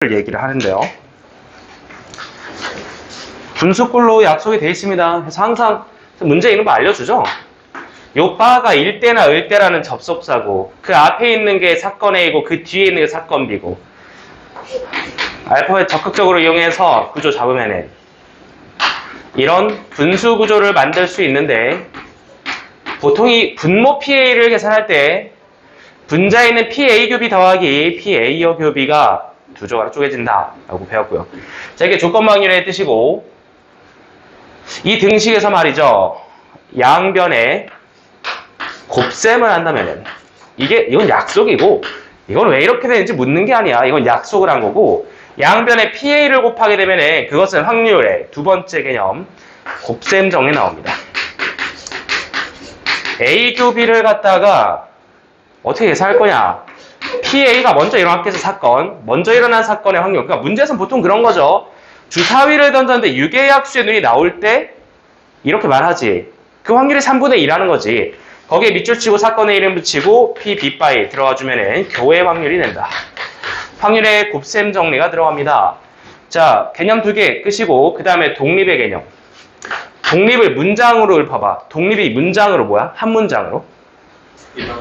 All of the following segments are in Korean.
얘기를 하는데요. 분수꼴로 약속이 되어 있습니다. 그래서 항상 문제 이런 거 알려주죠. 요 바가 일대나 을대라는 접속사고 그 앞에 있는 게 사건 A고 그 뒤에 있는 게 사건 B고 알파벳 적극적으로 이용해서 구조 잡으면은 이런 분수 구조를 만들 수 있는데 보통 이 분모 PA를 계산할 때 분자에 있는 PA 교비 더하기 PA여 교비가 두 조각으로 쪼개진다 라고 배웠고요. 자, 이게 조건방열의 뜻이고 이 등식에서 말이죠. 양변에 곱셈을 한다면은 이건 약속이고 이건 왜 이렇게 되는지 묻는 게 아니야. 이건 약속을 한 거고 양변에 PA를 곱하게 되면은 그것은 확률의 두 번째 개념 곱셈 정리 나옵니다. A 교비를 갖다가 어떻게 계산할 거냐? PA가 먼저 일어났겠죠, 사건. 먼저 일어난 사건의 확률. 그러니까 문제에서는 보통 그런 거죠. 주사위를 던졌는데 유계약수의 눈이 나올 때 이렇게 말하지. 그 확률이 3분의 1 하는 거지. 거기에 밑줄 치고 사건의 이름 붙이고 P, B 바이 들어가주면은 교의 확률이 된다. 확률의 곱셈 정리가 들어갑니다. 자, 개념 2개 끄시고 그 다음에 독립의 개념. 독립을 문장으로 읊어봐. 독립이 문장으로 뭐야? 한 문장으로?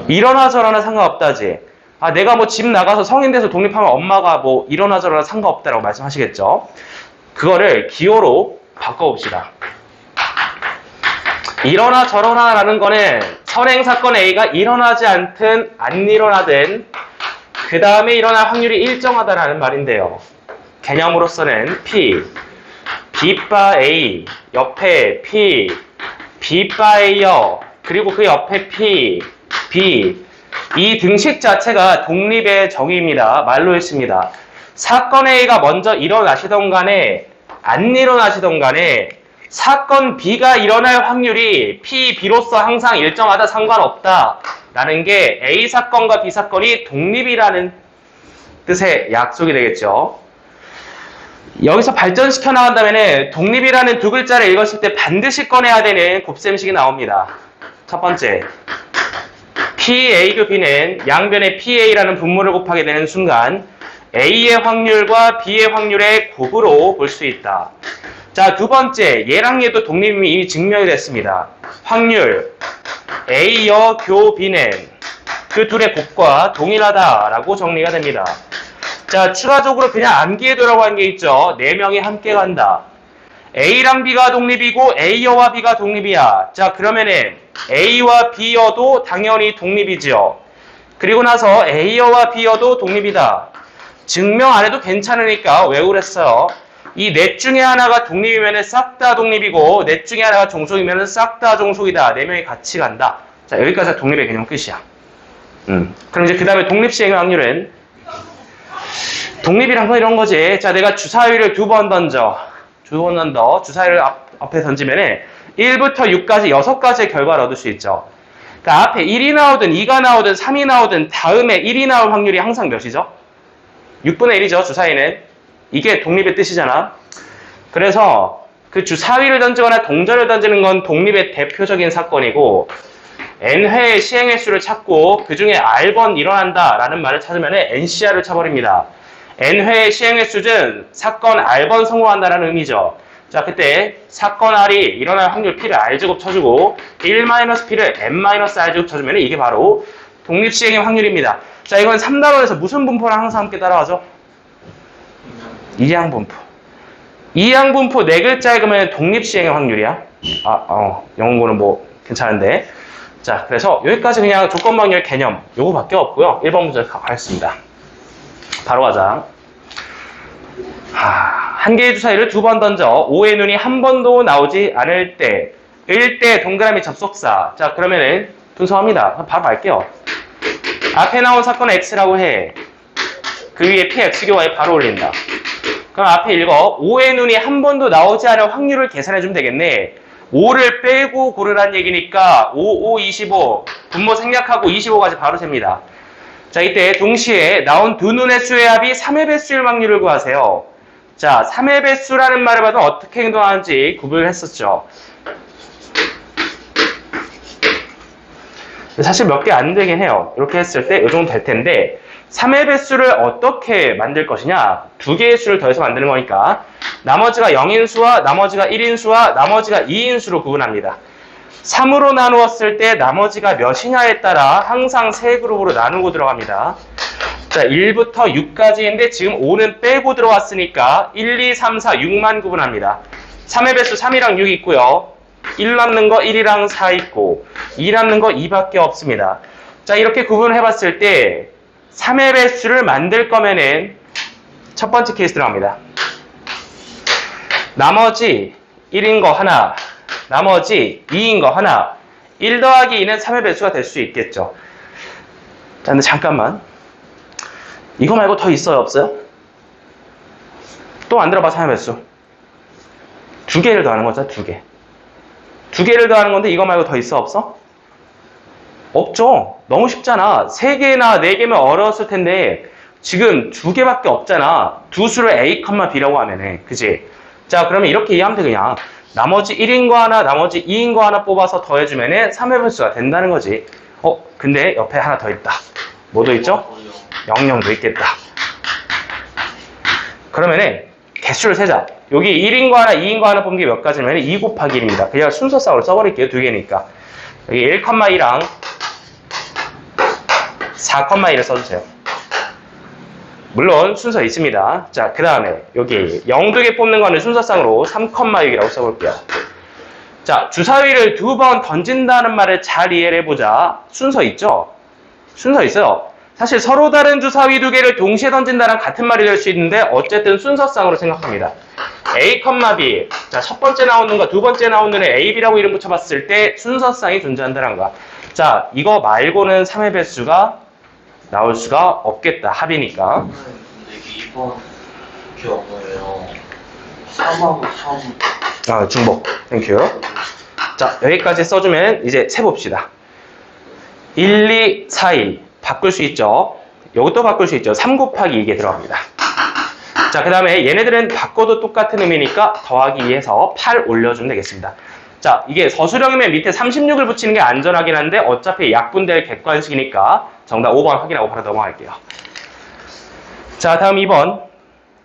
일어나 저러나 상관없다지. 아, 내가 뭐 집 나가서 성인 돼서 독립하면 엄마가 뭐 일어나 저러나 상관없다라고 말씀하시겠죠. 그거를 기호로 바꿔봅시다. 일어나 저러나 라는 거는 선행사건 A가 일어나지 않든 안 일어나든 그 다음에 일어날 확률이 일정하다라는 말인데요. 개념으로서는 P, B바 A, 옆에 P, B바 A여, 그리고 그 옆에 P, B. 이 등식 자체가 독립의 정의입니다. 말로 했습니다. 사건 A가 먼저 일어나시던 간에 안 일어나시던 간에 사건 B가 일어날 확률이 P, B로서 항상 일정하다 상관없다 라는 게 A 사건과 B 사건이 독립이라는 뜻의 약속이 되겠죠. 여기서 발전시켜 나간다면 독립이라는 두 글자를 읽었을 때 반드시 꺼내야 되는 곱셈식이 나옵니다. 첫 번째, PA교 B는 양변에 PA라는 분모를 곱하게 되는 순간 A의 확률과 B의 확률의 곱으로 볼 수 있다. 자, 두 번째, 얘랑 얘도 독립이 이미 증명이 됐습니다. 확률 A여 교 B는 그 둘의 곱과 동일하다라고 정리가 됩니다. 자, 추가적으로 그냥 암기해두라고 한 게 있죠. 4명이 함께 간다. A랑 B가 독립이고 A여와 B가 독립이야. 자, 그러면은 A와 B여도 당연히 독립이지요. 그리고 나서 A여와 B여도 독립이다. 증명 안 해도 괜찮으니까 외우랬어요. 이 넷 중에 하나가 독립이면 싹 다 독립이고 넷 중에 하나가 종속이면 싹 다 종속이다. 4명이 같이 간다. 자, 여기까지가 독립의 개념 끝이야. 그럼 이제 그 다음에 독립 시행의 확률은 독립이란 건 이런 거지. 자, 내가 주사위를 2번 던져. 주사위를 앞에 던지면은 1부터 6까지 6가지의 결과를 얻을 수 있죠. 그러니까 앞에 1이 나오든 2가 나오든 3이 나오든 다음에 1이 나올 확률이 항상 몇이죠? 6분의 1이죠, 주사위는. 이게 독립의 뜻이잖아. 그래서 그 주사위를 던지거나 동전을 던지는 건 독립의 대표적인 사건이고 n회의 시행의 수를 찾고 그 중에 r번 일어난다라는 말을 찾으면 NCR을 쳐버립니다. n회의 시행의 수는 사건 r번 성공한다라는 의미죠. 자, 그때 사건 R이 일어날 확률 P를 R제곱 쳐주고 1-P를 N-R제곱 쳐주면 이게 바로 독립시행의 확률입니다. 자, 이건 3단원에서 무슨 분포랑 항상 함께 따라가죠? 이항분포. 이항분포 4글자에 그러면 독립시행의 확률이야. 영어는 뭐 괜찮은데. 자, 그래서 여기까지 그냥 조건방열 개념 요거밖에 없고요. 1번 문제 가겠습니다. 바로 가자. 한 개의 주사위를 2번 던져 5의 눈이 한 번도 나오지 않을 때 을 때 동그라미 접속사. 자, 그러면은 분석합니다. 바로 갈게요. 앞에 나온 사건 X라고 해. 그 위에 PX교와에 바로 올린다. 그럼 앞에 읽어. 5의 눈이 한 번도 나오지 않을 확률을 계산해주면 되겠네. 5를 빼고 고르란 얘기니까 5, 5, 25 분모 생략하고 25까지 바로 셉니다. 자, 이때 동시에 나온 두 눈의 수의 합이 3의 배수일 확률을 구하세요. 자, 3의 배수라는 말을 봐도 어떻게 행동하는지 구분했었죠. 사실 몇 개 안 되긴 해요. 이렇게 했을 때 이 정도 될 텐데 3의 배수를 어떻게 만들 것이냐? 두 개의 수를 더해서 만드는 거니까 나머지가 0인수와 나머지가 1인수와 나머지가 2인수로 구분합니다. 3으로 나누었을 때 나머지가 몇이냐에 따라 항상 세 그룹으로 나누고 들어갑니다. 자, 1부터 6까지인데 지금 5는 빼고 들어왔으니까 1, 2, 3, 4, 6만 구분합니다. 3의 배수 3이랑 6 있고요. 1 남는 거 1이랑 4 있고 2 남는 거 2밖에 없습니다. 자, 이렇게 구분을 해봤을 때 3의 배수를 만들 거면은 첫 번째 케이스 들어갑니다. 나머지 1인 거 하나, 나머지 2인 거 하나. 1 더하기 2는 3의 배수가 될 수 있겠죠. 자, 근데 잠깐만. 이거 말고 더 있어요, 없어요? 또 만들어봐, 3의 배수. 두 개를 더하는 거죠, 두 개. 두 개를 더하는 건데 이거 말고 더 있어, 없어? 없죠. 너무 쉽잖아. 3개나 4개면 어려웠을 텐데 지금 두 개밖에 없잖아. 두 수를 A, B라고 하면은. 그지? 자, 그러면 이렇게 이해하면 돼, 그냥. 나머지 1인 거 하나, 나머지 2인 거 하나 뽑아서 더해주면은 3의 배수가 된다는 거지. 근데 옆에 하나 더 있다. 뭐도 있죠? 00도 있겠다. 그러면은 개수를 세자. 여기 1인 거 하나, 2인 거 하나 뽑는 게 몇 가지냐면 2 곱하기 1입니다. 그냥 순서상으로 써버릴게요. 두 개니까. 여기 1,2랑 4,1을 써주세요. 물론 순서 있습니다. 자, 그 다음에 여기 0두 개 뽑는 거는 순서상으로 3,6이라고 써볼게요. 자, 주사위를 두 번 던진다는 말을 잘 이해를 해보자. 순서 있죠? 순서 있어요. 사실 서로 다른 주사위 두 개를 동시에 던진다는 같은 말이 될 수 있는데 어쨌든 순서상으로 생각합니다. A, B. 자, 첫 번째 나오는 거, 두 번째 나오는 애 A, B라고 이름 붙여봤을 때 순서상이 존재한다는 거야. 자, 이거 말고는 3의 배수가 나올 수가 없겠다. 합이니까. 근데 이번 경우에요. 3하고 3. 중복. 땡큐. 자, 여기까지 써주면 이제 세봅시다. 1, 2, 4, 2. 바꿀 수 있죠. 이것도 바꿀 수 있죠. 3 곱하기 이게 들어갑니다. 자, 그 다음에 얘네들은 바꿔도 똑같은 의미니까 더하기 2해서 8 올려주면 되겠습니다. 자, 이게 서술형이면 밑에 36을 붙이는 게 안전하긴 한데 어차피 약분될 객관식이니까 정답 5번 확인하고 바로 넘어갈게요. 자, 다음 2번.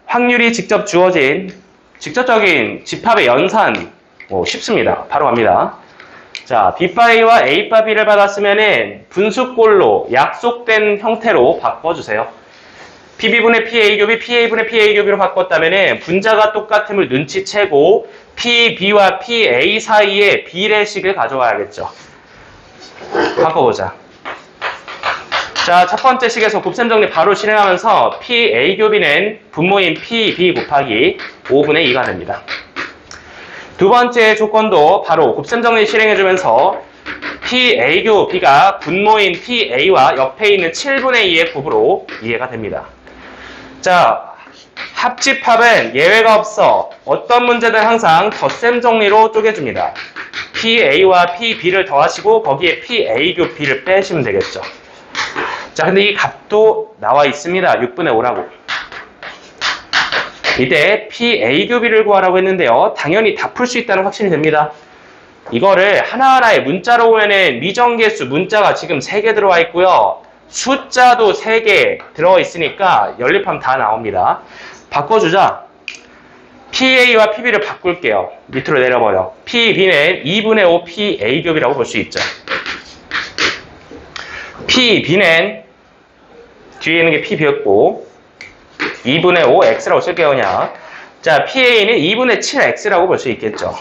확률이 직접 주어진 직접적인 집합의 연산. 쉽습니다. 바로 갑니다. 자, B바이와 A바 B를 받았으면은 분수꼴로 약속된 형태로 바꿔주세요. PB분의 PA 교비, PA분의 PA 교비로 바꿨다면은 분자가 똑같음을 눈치채고 PB와 PA 사이에 비례식을 가져와야겠죠. 바꿔보자. 자, 첫 번째 식에서 곱셈 정리 바로 실행하면서 PA 교비는 분모인 PB 곱하기 5분의 2가 됩니다. 두 번째 조건도 바로 곱셈 정리 실행해주면서 PA 교비가 분모인 PA와 옆에 있는 7분의 2의 곱으로 이해가 됩니다. 자, 합집합은 예외가 없어. 어떤 문제든 항상 덧셈 정리로 쪼개줍니다. PA와 PB를 더하시고 거기에 PA 교 B를 빼시면 되겠죠. 자, 근데 이 값도 나와 있습니다. 6분의 5라고. 이때 PA 교 B를 구하라고 했는데요. 당연히 다 풀 수 있다는 확신이 됩니다. 이거를 하나하나의 문자로 보면은 미정계수 문자가 지금 3개 들어와 있고요. 숫자도 3개 들어있으니까 연립하면 다 나옵니다. 바꿔주자. PA와 PB를 바꿀게요. 밑으로 내려버려. PB는 2분의 5 PA 겹이라고 볼 수 있죠. PB는 뒤에 있는 게 PB였고 2분의 5 X라고 쓸게요. 그냥. 자, PA는 2분의 7 X라고 볼 수 있겠죠.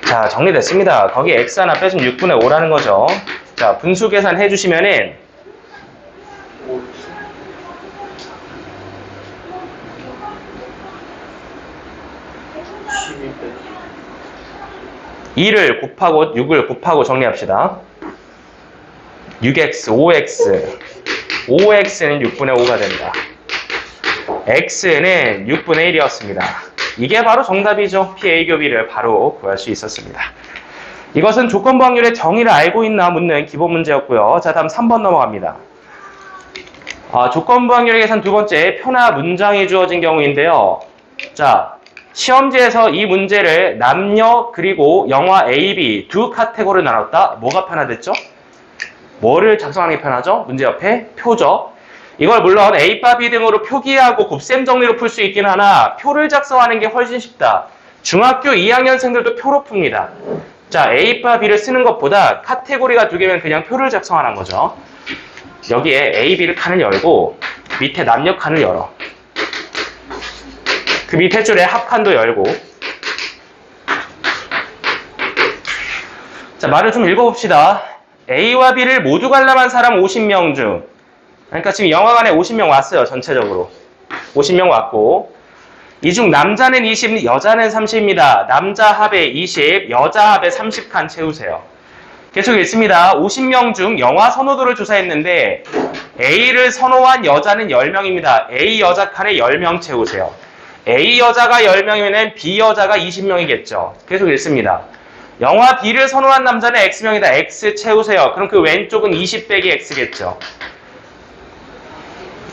자, 정리됐습니다. 거기 X 하나 빼주면 6분의 5라는 거죠. 자, 분수 계산 해주시면은 2를 곱하고 6을 곱하고 정리합시다. 6x, 5x 5x는 6분의 5가 된다. x는 6분의 1이었습니다. 이게 바로 정답이죠. PA 교비를 바로 구할 수 있었습니다. 이것은 조건부 확률의 정의를 알고 있나 묻는 기본 문제였고요. 자, 다음 3번 넘어갑니다. 조건부 확률의 계산 두 번째, 표나 문장이 주어진 경우인데요. 자, 시험지에서 이 문제를 남녀 그리고 영화 A, B 두 카테고리로 나눴다. 뭐가 편화됐죠? 뭐를 작성하는 게 편하죠? 문제 옆에 표죠. 이걸 물론 A바 B 등으로 표기하고 곱셈 정리로 풀 수 있긴 하나 표를 작성하는 게 훨씬 쉽다. 중학교 2학년생들도 표로 풉니다. 자, A바 B를 쓰는 것보다 카테고리가 두 개면 그냥 표를 작성하는 거죠. 여기에 A, B를 칸을 열고 밑에 남녀 칸을 열어. 그 밑에 줄에 합칸도 열고. 자, 말을 좀 읽어봅시다. A와 B를 모두 관람한 사람 50명 중, 그러니까 지금 영화관에 50명 왔어요. 전체적으로 50명 왔고, 이 중 남자는 20, 여자는 30입니다. 남자 합에 20, 여자 합에 30칸 채우세요. 계속 읽습니다. 50명 중 영화 선호도를 조사했는데 A를 선호한 여자는 10명입니다. A 여자 칸에 10명 채우세요. A 여자가 10명이면 B 여자가 20명이겠죠. 계속 읽습니다. 영화 B를 선호한 남자는 X명이다. X 채우세요. 그럼 그 왼쪽은 20 빼기 X겠죠.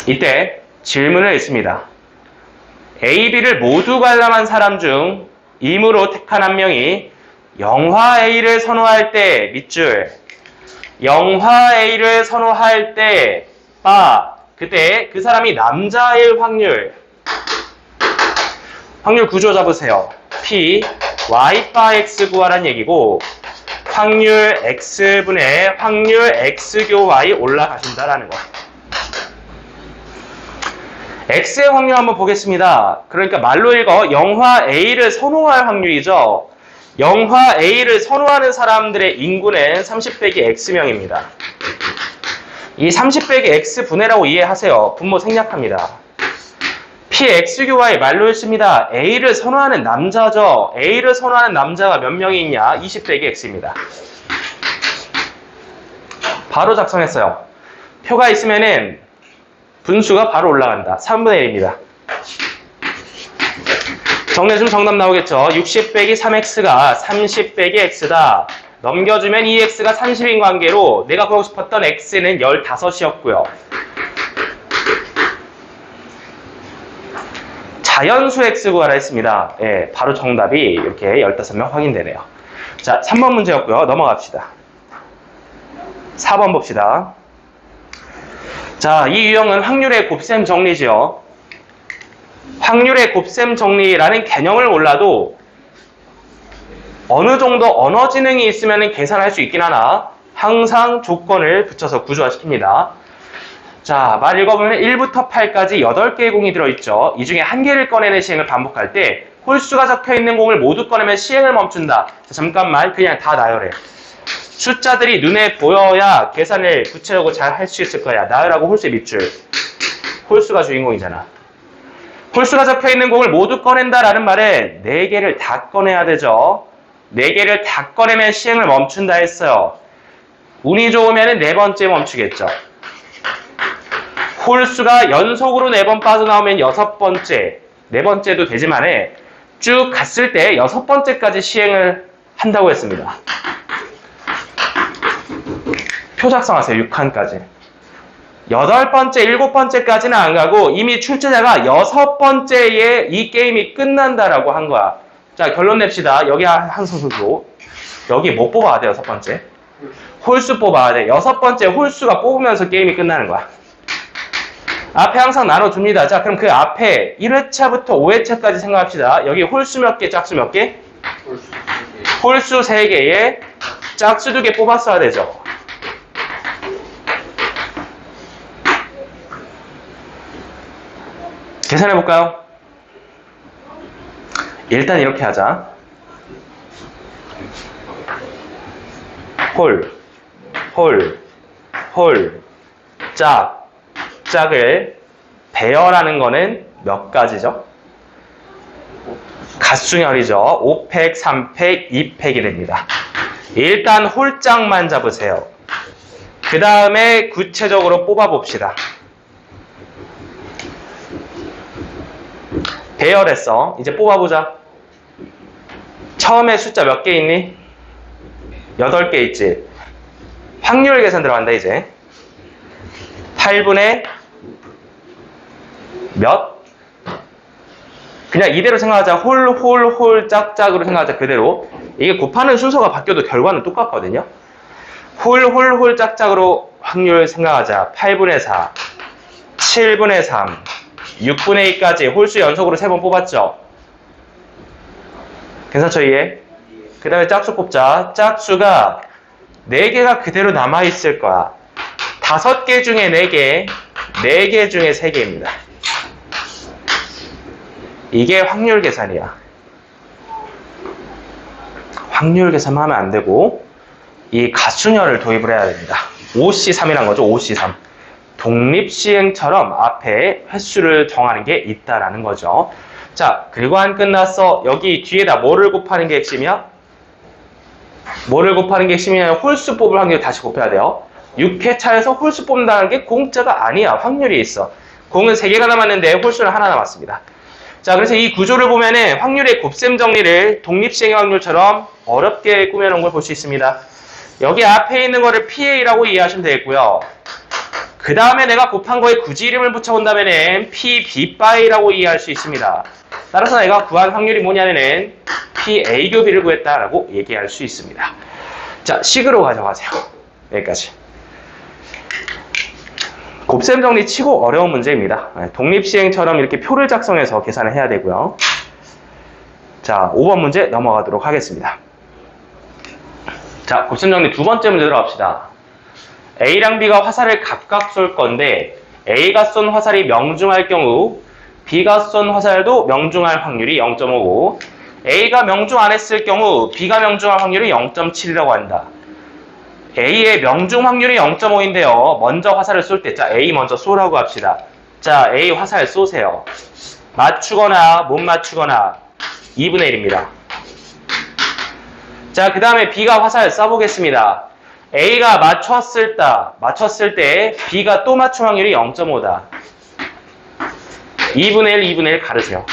이때 질문을 읽습니다. A, B를 모두 관람한 사람 중 임으로 택한 한 명이 영화 A를 선호할 때 밑줄, 영화 A를 선호할 때 그때 그 사람이 남자일 확률 구조 잡으세요. P, Y 바 X 구하란 얘기고, 확률 X분의 확률 X교 Y 올라가신다라는 거. X의 확률 한번 보겠습니다. 그러니까 말로 읽어 영화 A를 선호할 확률이죠. 영화 A를 선호하는 사람들의 인구는 30 빼기 X명입니다. 이 30 빼기 X분해라고 이해하세요. 분모 생략합니다. PXQY 말로 읽습니다. A를 선호하는 남자죠. A를 선호하는 남자가 몇 명이 있냐? 20 빼기 X입니다. 바로 작성했어요. 표가 있으면은 분수가 바로 올라간다. 3분의 1입니다. 정리해주면 정답 나오겠죠. 60 빼기 3X가 30 빼기 X다. 넘겨주면 2X가 30인 관계로 내가 구하고 싶었던 X는 15이었고요. 자연수 X 구하라 했습니다. 예, 바로 정답이 이렇게 15명 확인되네요. 자, 3번 문제였고요. 넘어갑시다. 4번 봅시다. 자, 이 유형은 확률의 곱셈 정리죠. 확률의 곱셈 정리라는 개념을 몰라도 어느 정도 언어 지능이 있으면 계산할 수 있긴 하나 항상 조건을 붙여서 구조화시킵니다. 자, 말 읽어보면 1부터 8까지 8개의 공이 들어있죠. 이 중에 한 개를 꺼내는 시행을 반복할 때 홀수가 적혀있는 공을 모두 꺼내면 시행을 멈춘다. 자, 잠깐만 그냥 다 나열해. 숫자들이 눈에 보여야 계산을 구체적으로 잘 할 수 있을 거야. 나열하고 홀수의 밑줄. 홀수가 주인공이잖아. 홀수가 적혀있는 공을 모두 꺼낸다라는 말은 4개를 다 꺼내야 되죠. 4개를 다 꺼내면 시행을 멈춘다 했어요. 운이 좋으면 4번째 멈추겠죠. 홀수가 연속으로 4번 빠져나오면 6번째, 4번째도 되지만은 쭉 갔을 때 6번째까지 시행을 한다고 했습니다. 표 작성하세요. 6칸까지. 8번째, 7번째까지는 안 가고 이미 출제자가 6번째에 이 게임이 끝난다라고 한 거야. 자, 결론 냅시다. 여기 한 소수로. 여기 뭐 뽑아야 돼, 6번째? 홀수 뽑아야 돼. 6번째 홀수가 뽑으면서 게임이 끝나는 거야. 앞에 항상 나눠줍니다. 자, 그럼 그 앞에 1회차부터 5회차까지 생각합시다. 여기 홀수 몇 개, 짝수 몇 개? 홀수 3개에 짝수 2개 뽑았어야 되죠. 계산해볼까요? 일단 이렇게 하자. 짝을 배열하는 거는 몇 가지죠? 갓수열이죠. 5팩, 3팩, 2팩이 됩니다. 일단 홀짝만 잡으세요. 그 다음에 구체적으로 뽑아봅시다. 배열했어. 이제 뽑아보자. 처음에 숫자 몇 개 있니? 8개 있지. 확률 계산 들어간다 이제. 8분의 몇? 그냥 이대로 생각하자. 홀, 짝으로 생각하자. 그대로. 이게 곱하는 순서가 바뀌어도 결과는 똑같거든요. 홀홀홀 짝짝으로 확률 생각하자. 8분의 4, 7분의 3, 6분의 2까지 홀수 연속으로 3번 뽑았죠. 괜찮죠, 이해? 그 다음에 짝수 뽑자. 짝수가 4개가 그대로 남아있을 거야. 5개 중에 4개, 4개 중에 3개입니다. 이게 확률 계산이야. 확률 계산만 하면 안 되고 이 가수녀를 도입을 해야 됩니다. 5C3이란 거죠. 5C3. 독립시행처럼 앞에 횟수를 정하는 게 있다라는 거죠. 자, 그리고 안 끝났어. 여기 뒤에다 뭐를 곱하는 게 핵심이야? 뭐를 곱하는 게 핵심이냐면 홀수 뽑을 확률 다시 곱해야 돼요. 6회차에서 홀수 뽑는다는 게 공짜가 아니야. 확률이 있어. 공은 3개가 남았는데 홀수는 하나 남았습니다. 자, 그래서 이 구조를 보면은 확률의 곱셈 정리를 독립시행의 확률처럼 어렵게 꾸며놓은 걸 볼 수 있습니다. 여기 앞에 있는 거를 PA라고 이해하시면 되겠고요. 그 다음에 내가 곱한 거에 굳이 이름을 붙여본다면은 PB바이라고 이해할 수 있습니다. 따라서 내가 구한 확률이 뭐냐면은 PA 교비를 구했다라고 얘기할 수 있습니다. 자, 식으로 가져가세요. 여기까지. 곱셈 정리 치고 어려운 문제입니다. 독립시행처럼 이렇게 표를 작성해서 계산을 해야 되고요. 자, 5번 문제 넘어가도록 하겠습니다. 자, 곱셈 정리 두 번째 문제 들어갑시다. A랑 B가 화살을 각각 쏠 건데 A가 쏜 화살이 명중할 경우 B가 쏜 화살도 명중할 확률이 0.5고 A가 명중 안 했을 경우 B가 명중할 확률이 0.7이라고 한다. A의 명중 확률이 0.5인데요. 먼저 화살을 쏠 때, 자, A 먼저 쏘라고 합시다. 자, A 화살 쏘세요. 맞추거나 못 맞추거나 2분의 1입니다. 자, 그 다음에 B가 화살 쏴보겠습니다. A가 맞췄을 때 B가 또 맞춘 확률이 0.5다. 2분의 1, 2분의 1 가르세요.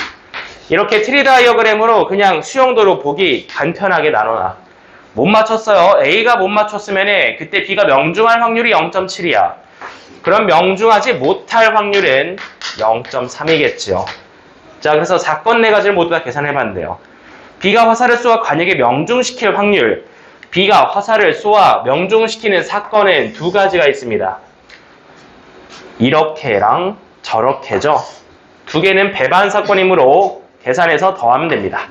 이렇게 트리 다이어그램으로 그냥 수용도로 보기 간편하게 나눠놔. 못 맞췄어요. A가 못 맞췄으면 그때 B가 명중할 확률이 0.7이야. 그럼 명중하지 못할 확률은 0.3이겠죠. 자, 그래서 사건 4가지를 모두 다 계산해봤는데요. B가 화살을 쏘아 관역에 명중시킬 확률, B가 화살을 쏘아 명중시키는 사건은 두 가지가 있습니다. 이렇게랑 저렇게죠. 두 개는 배반 사건이므로 계산해서 더하면 됩니다.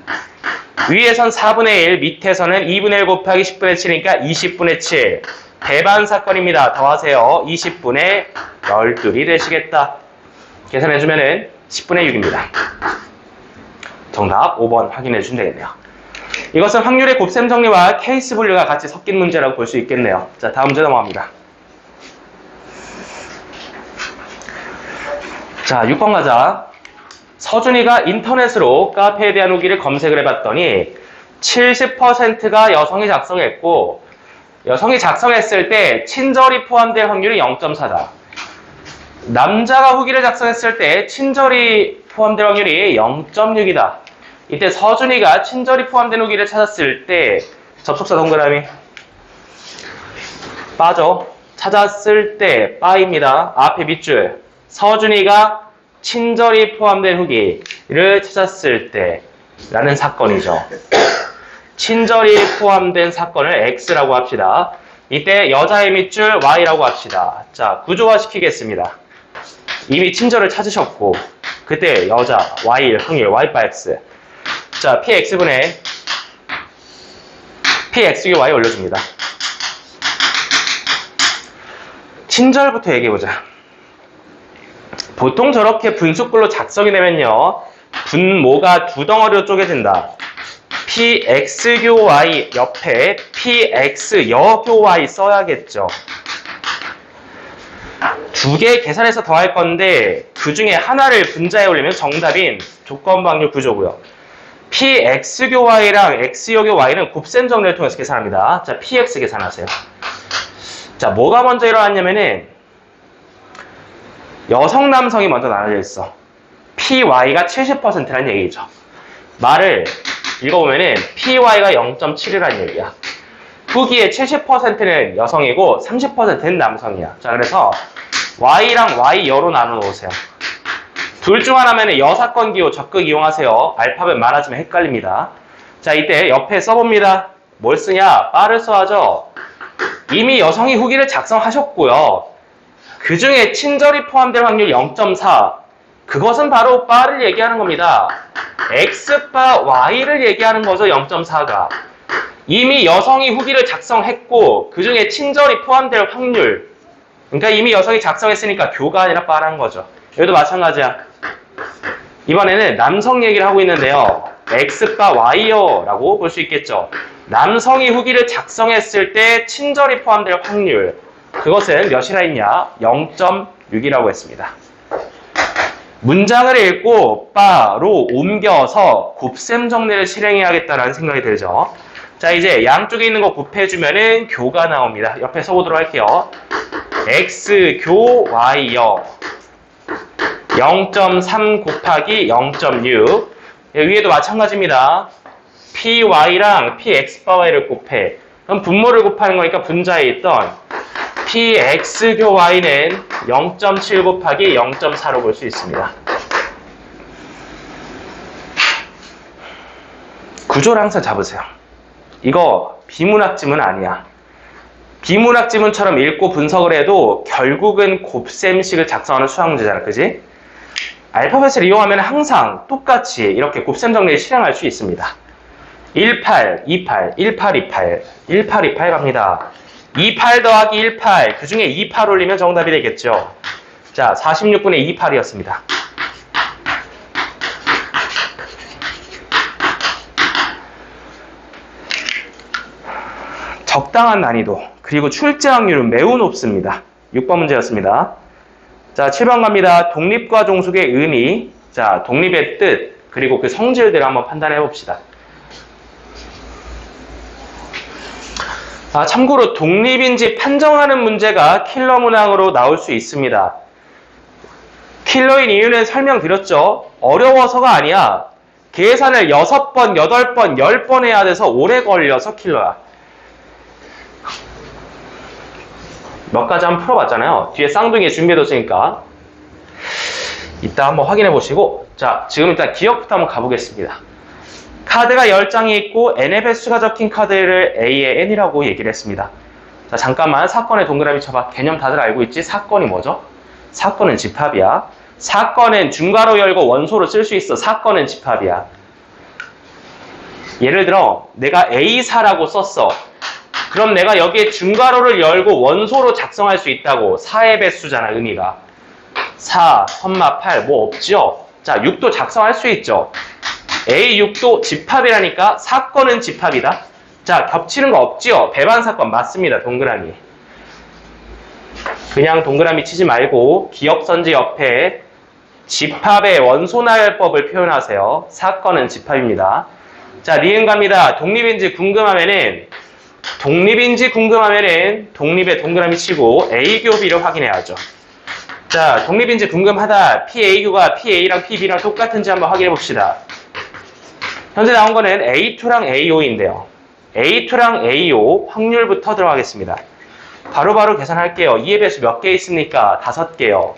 위에선 4분의 1, 밑에서는 2분의 1 곱하기 10분의 7이니까 20분의 7. 배반 사건입니다. 더하세요. 20분의 12이 되시겠다. 계산해주면은 10분의 6입니다. 정답 5번 확인해주시면 되겠네요. 이것은 확률의 곱셈 정리와 케이스 분류가 같이 섞인 문제라고 볼 수 있겠네요. 자, 다음 문제 넘어갑니다. 자, 6번 가자. 서준이가 인터넷으로 카페에 대한 후기를 검색을 해봤더니 70%가 여성이 작성했고 여성이 작성했을 때 친절이 포함될 확률이 0.4다. 남자가 후기를 작성했을 때 친절이 포함될 확률이 0.6이다. 이때 서준이가 친절이 포함된 후기를 찾았을 때 접속사 동그라미 빠져. 찾았을 때 빠입니다. 앞에 밑줄 서준이가 친절이 포함된 후기를 찾았을 때 라는 사건이죠. 친절이 포함된 사건을 X라고 합시다. 이때 여자의 밑줄 Y라고 합시다. 자, 구조화시키겠습니다. 이미 친절을 찾으셨고 그때 여자 Y일 확률 Y 바 X. 자, PX분의 PXQ Y 올려줍니다. 친절부터 얘기해보자. 보통 저렇게 분수꼴로 작성이 되면요. 분모가 두 덩어리로 쪼개진다. PX교 Y 옆에 PX 여교 Y 써야겠죠. 두 개 계산해서 더할 건데 그 중에 하나를 분자에 올리면 정답인 조건부 확률 구조고요. PX교 Y랑 X여교 Y는 곱셈 정리를 통해서 계산합니다. 자, PX 계산하세요. 자, 뭐가 먼저 일어났냐면은 여성, 남성이 먼저 나눠져 있어. PY가 70%라는 얘기죠. 말을 읽어보면은 PY가 0.7이라는 얘기야. 후기의 70%는 여성이고 30%는 남성이야. 자, 그래서 Y랑 Y여로 나눠 놓으세요. 둘 중 하나면 여사건 기호 적극 이용하세요. 알파벳 많아지면 헷갈립니다. 자, 이때 옆에 써봅니다. 뭘 쓰냐? 바를 써야죠. 이미 여성이 후기를 작성하셨고요. 그 중에 친절이 포함될 확률 0.4. 그것은 바로 바를 얘기하는 겁니다. X바 Y를 얘기하는 거죠. 0.4가. 이미 여성이 후기를 작성했고 그 중에 친절이 포함될 확률. 그러니까 이미 여성이 작성했으니까 교가 아니라 바라는 거죠. 여기도 마찬가지야. 이번에는 남성 얘기를 하고 있는데요. X바 Y여라고 볼 수 있겠죠. 남성이 후기를 작성했을 때 친절이 포함될 확률. 그것은 몇이라 했냐? 0.6이라고 했습니다. 문장을 읽고 바로 옮겨서 곱셈 정리를 실행해야겠다라는 생각이 들죠. 자, 이제 양쪽에 있는 거 곱해주면은 교가 나옵니다. 옆에 써보도록 할게요. X 교 Y여 0.3 곱하기 0.6. 위에도 마찬가지입니다. PY랑 PX바Y를 곱해. 그럼 분모를 곱하는 거니까 분자에 있던 PX교 Y는 0.7 곱하기 0.4로 볼 수 있습니다. 구조를 항상 잡으세요. 이거 비문학 지문 아니야. 비문학 지문처럼 읽고 분석을 해도 결국은 곱셈식을 작성하는 수학 문제잖아. 그지? 알파벳을 이용하면 항상 똑같이 이렇게 곱셈 정리를 실행할 수 있습니다. 18, 28, 18, 28, 18, 28 갑니다. 28 더하기 18, 그 중에 28 올리면 정답이 되겠죠. 자, 46분의 28이었습니다. 적당한 난이도, 그리고 출제 확률은 매우 높습니다. 6번 문제였습니다. 자, 7번 갑니다. 독립과 종속의 의미. 자, 독립의 뜻, 그리고 그 성질들을 한번 판단해 봅시다. 참고로 독립인지 판정하는 문제가 킬러 문항으로 나올 수 있습니다. 킬러인 이유는 설명드렸죠. 어려워서가 아니야. 계산을 6번, 8번, 10번 해야 돼서 오래 걸려서 킬러야. 몇 가지 한번 풀어봤잖아요. 뒤에 쌍둥이 준비해뒀으니까 이따 한번 확인해 보시고, 자, 지금 일단 기억부터 한번 가보겠습니다. 카드가 10장이 있고 n의 배수가 적힌 카드를 A의 n이라고 얘기를 했습니다. 자, 잠깐만 사건에 동그라미 쳐봐. 개념 다들 알고 있지? 사건이 뭐죠? 사건은 집합이야. 사건은 중괄호 열고 원소로 쓸 수 있어. 사건은 집합이야. 예를 들어 내가 A사라고 썼어. 그럼 내가 여기에 중괄호를 열고 원소로 작성할 수 있다고. 4의 배수잖아, 의미가. 4, 8, 뭐 없죠? 자, 6도 작성할 수 있죠. A6도 집합이라니까 사건은 집합이다. 자, 겹치는 거 없지요? 배반 사건 맞습니다. 동그라미. 그냥 동그라미 치지 말고 기억선지 옆에 집합의 원소나열법을 표현하세요. 사건은 집합입니다. 자, 리은 갑니다. 독립인지 궁금하면은 독립의 동그라미 치고 A교 B를 확인해야죠. 자, 독립인지 궁금하다. PA교가 PA랑 PB랑 똑같은지 한번 확인해 봅시다. 현재 나온 거는 A2랑 A5인데요. A2랑 A5 확률부터 들어가겠습니다. 바로바로 계산할게요. 2의 배수 몇 개 있습니까? 5개요.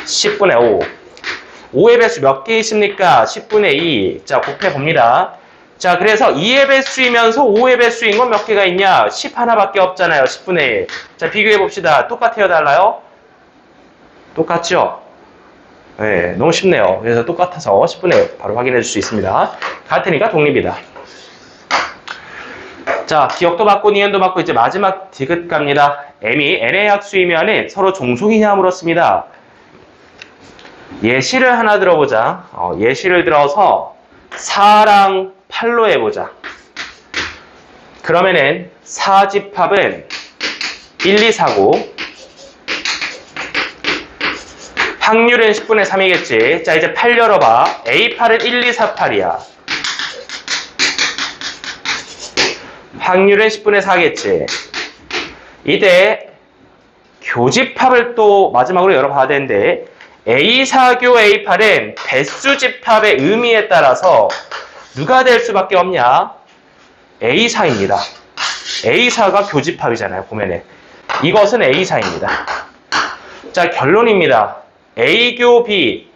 10분의 5. 5의 배수 몇 개 있습니까? 10분의 2. 자, 곱해봅니다. 자, 그래서 2의 배수이면서 5의 배수인 건 몇 개가 있냐? 10 하나밖에 없잖아요. 10분의 1. 자, 비교해봅시다. 똑같아요? 달라요? 똑같죠? 네, 너무 쉽네요. 그래서 똑같아서 10분의 1 바로 확인해 줄 수 있습니다. 같으니까 독립이다. 자, 기억도 받고 니은도 받고 이제 마지막 디귿 갑니다. m이 n의 약수이면 서로 종속이냐 물었습니다. 예시를 하나 들어보자. 예시를 들어서 4랑 8로 해보자. 그러면은 4집합은 1, 2, 4고 확률은 10분의 3이겠지. 자, 이제 8 열어봐. A8은 1, 2, 4, 8이야. 확률은 10분의 4겠지. 이때 교집합을 또 마지막으로 열어봐야 되는데 A4교 A8은 배수집합의 의미에 따라서 누가 될 수밖에 없냐? A4입니다. A4가 교집합이잖아요. 보면은 이것은 A4입니다. 자, 결론입니다. A교 B,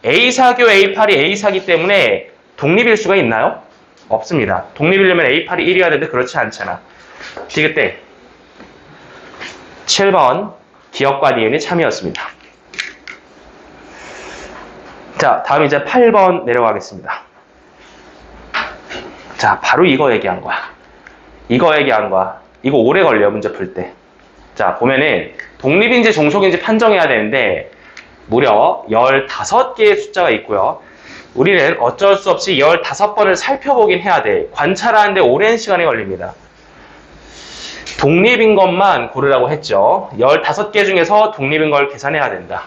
A4교 A8이 A4이기 때문에 독립일 수가 있나요? 없습니다. 독립이려면 A8이 1이어야 되는데 그렇지 않잖아. 디귿 때 7번 기억과 니은이 참이었습니다. 자, 다음 이제 8번 내려가겠습니다. 자, 바로 이거 얘기한 거야. 이거 얘기한 거야. 이거 오래 걸려요, 문제 풀 때. 자, 보면은 독립인지 종속인지 판정해야 되는데 무려 15개의 숫자가 있고요. 우리는 어쩔 수 없이 15번을 살펴보긴 해야 돼. 관찰하는데 오랜 시간이 걸립니다. 독립인 것만 고르라고 했죠. 15개 중에서 독립인 걸 계산해야 된다.